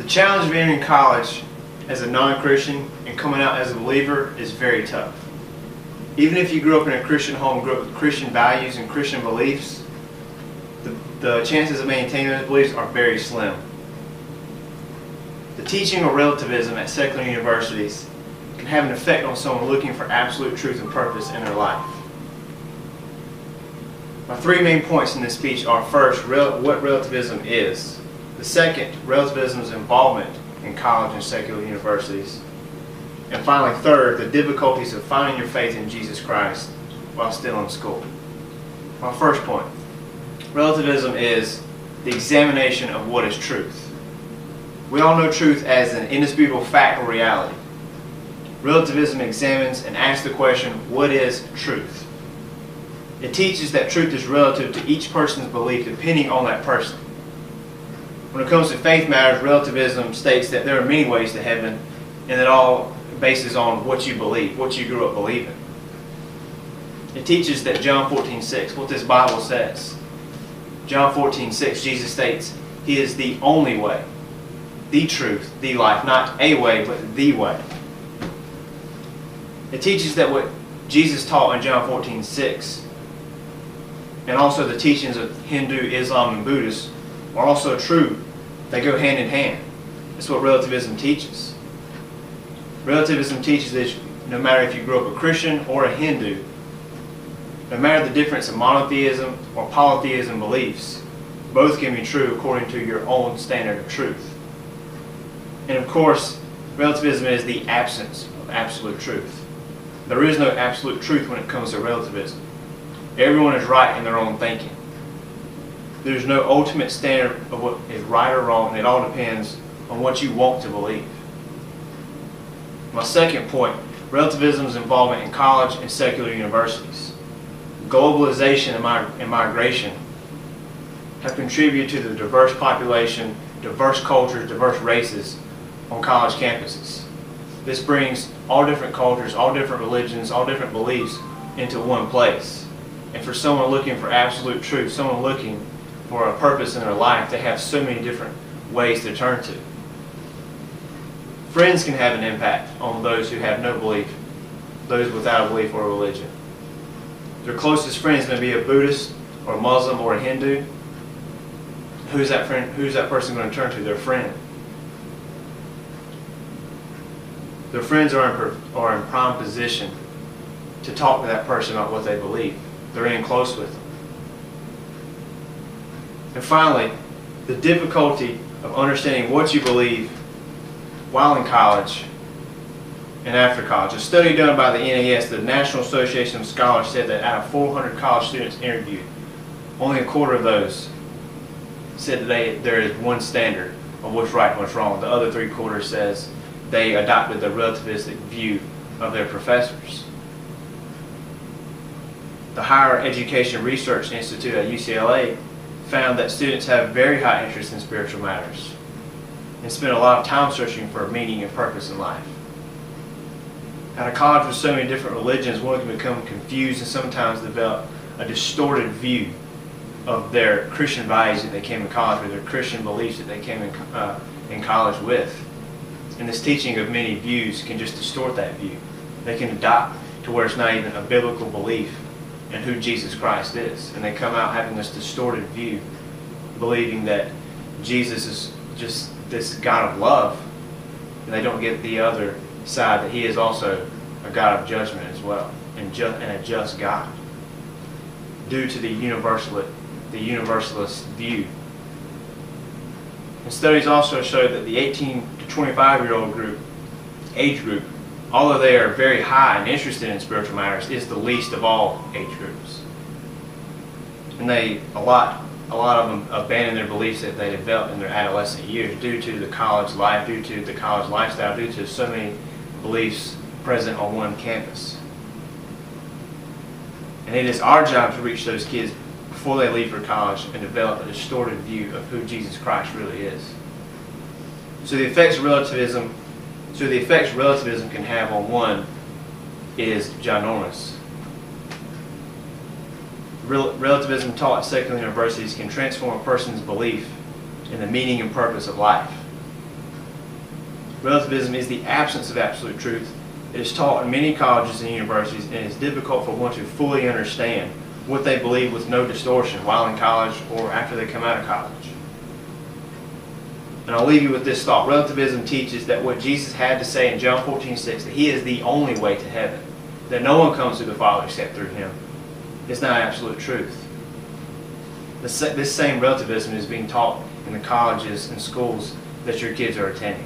challenge of entering college as a non-Christian and coming out as a believer is very tough. Even if you grew up in a Christian home, grew up with Christian values and Christian beliefs, the chances of maintaining those beliefs are very slim. The teaching of relativism at secular universities can have an effect on someone looking for absolute truth and purpose in their life. My three main points in this speech are: first, what relativism is; the second, relativism's involvement in college and secular universities; and finally, third, the difficulties of finding your faith in Jesus Christ while still in school. My first point: relativism is the examination of what is truth. We all know truth as an indisputable fact or reality. Relativism examines and asks the question, what is truth? It teaches that truth is relative to each person's belief depending on that person. When it comes to faith matters, relativism states that there are many ways to heaven, and it all bases on what you believe, what you grew up believing. It teaches that John 14:6, what this Bible says. John 14:6, Jesus states, He is the only way, the truth, the life, not a way, but the way. It teaches that what Jesus taught in John 14:6, and also the teachings of Hindu, Islam, and Buddhists are also true. They go hand in hand. That's what relativism teaches. Relativism teaches that no matter if you grew up a Christian or a Hindu, no matter the difference in monotheism or polytheism beliefs, both can be true according to your own standard of truth. And of course, relativism is the absence of absolute truth. There is no absolute truth when it comes to relativism. Everyone is right in their own thinking. There's no ultimate standard of what is right or wrong, and it all depends on what you want to believe. My second point, relativism's involvement in college and secular universities. Globalization and migration have contributed to the diverse population, diverse cultures, diverse races on college campuses. This brings all different cultures, all different religions, all different beliefs into one place. And for someone looking for absolute truth, someone looking for a purpose in their life, they have so many different ways to turn to. Friends can have an impact on those who have no belief, those without a belief or a religion. Their closest friends may be a Buddhist or a Muslim or a Hindu. Who's that friend? Who's that person going to turn to? Their friend. Their friends are in prime position to talk to that person about what they believe. They're in close with them. And finally, the difficulty of understanding what you believe while in college and after college. A study done by the NAS, the National Association of Scholars, said that out of 400 college students interviewed, only a quarter of those said that there is one standard of what's right and what's wrong. The other three-quarters says they adopted the relativistic view of their professors. The Higher Education Research Institute at UCLA found that students have very high interest in spiritual matters and spend a lot of time searching for meaning and purpose in life. At a college with so many different religions, one can become confused and sometimes develop a distorted view of their Christian values that they came in college with, their Christian beliefs that they came in college with. And this teaching of many views can just distort that view. They can adopt to where it's not even a biblical belief in who Jesus Christ is. And they come out having this distorted view, believing that Jesus is just this God of love, and they don't get the other side, that He is also a God of judgment as well, and a just God, due to the universalist view. And studies also show that the 18 to 25-year-old age group, although they are very high and interested in spiritual matters, is the least of all age groups. And a lot of them abandon their beliefs that they developed in their adolescent years due to the college life, due to the college lifestyle, due to so many beliefs present on one campus. And it is our job to reach those kids before they leave for college and develop a distorted view of who Jesus Christ really is. So the effects relativism can have on one is ginormous. Relativism taught at secular universities can transform a person's belief in the meaning and purpose of life. Relativism is the absence of absolute truth. It is taught in many colleges and universities, and it is difficult for one to fully understand what they believe with no distortion while in college or after they come out of college. And I'll leave you with this thought. Relativism teaches that what Jesus had to say in John 14:6, that He is the only way to heaven, that no one comes to the Father except through Him, is not absolute truth. This same relativism is being taught in the colleges and schools that your kids are attending.